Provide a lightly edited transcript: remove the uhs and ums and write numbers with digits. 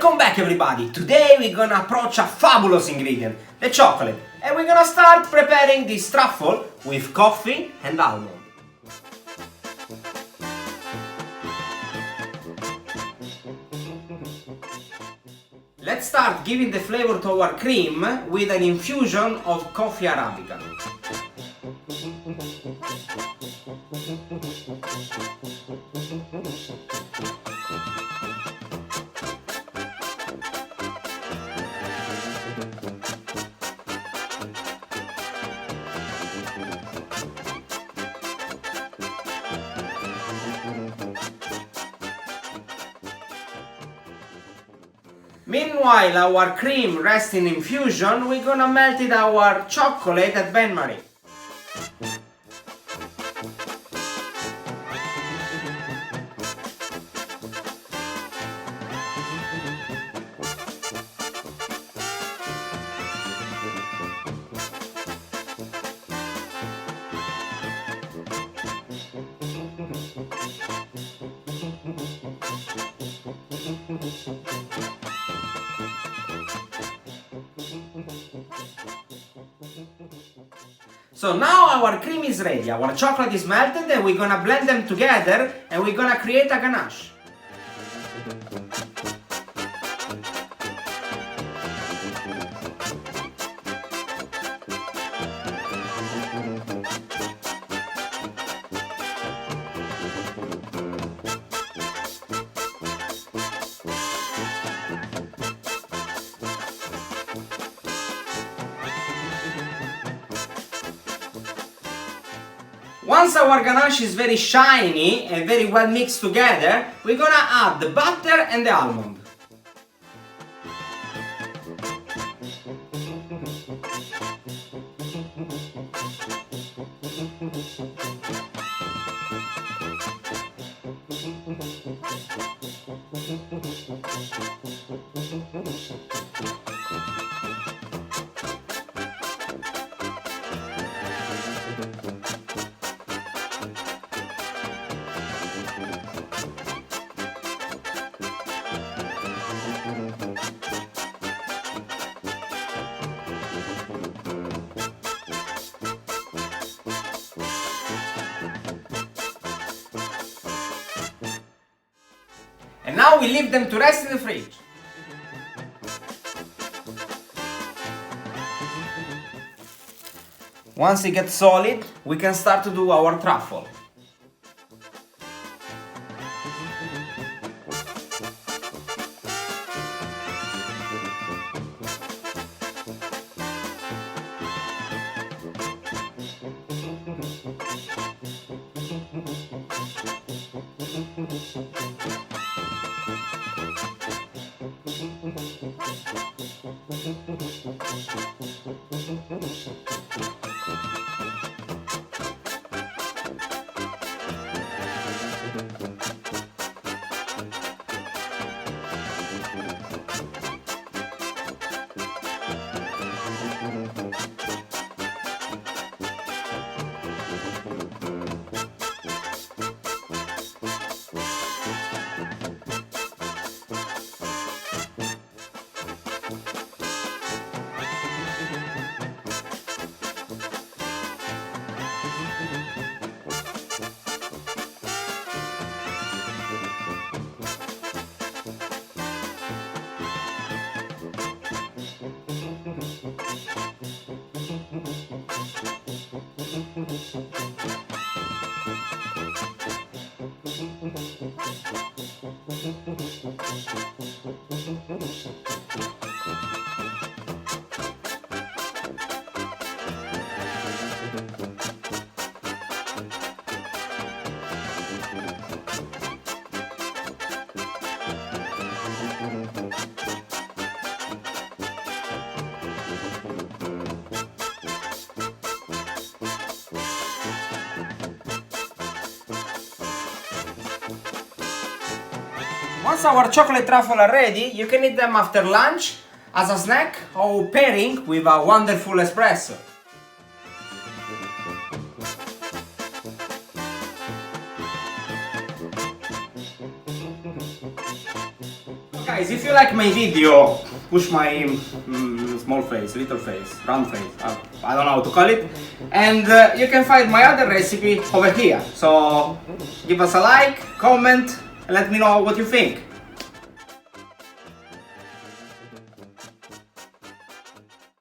Welcome back everybody! Today we're gonna approach a fabulous ingredient, the chocolate, and we're gonna start preparing this truffle with coffee and almond. Let's start giving the flavor to our cream with an infusion of coffee arabica. Meanwhile, our cream rests in infusion, we're gonna melt it our chocolate at bain-marie. So now our cream is ready, our chocolate is melted, and we're gonna blend them together and we're gonna create a ganache. Once our ganache is very shiny and very well mixed together, we're gonna add the butter and the almond. And now we leave them to rest in the fridge. Once it gets solid, we can start to do our truffle. Once our chocolate truffles are ready, you can eat them after lunch, as a snack, or pairing with a wonderful espresso. Guys, if you like my video, push my small face, little face, round face, I don't know how to call it. And you can find my other recipe over here. So give us a like, comment, and let me know what you think.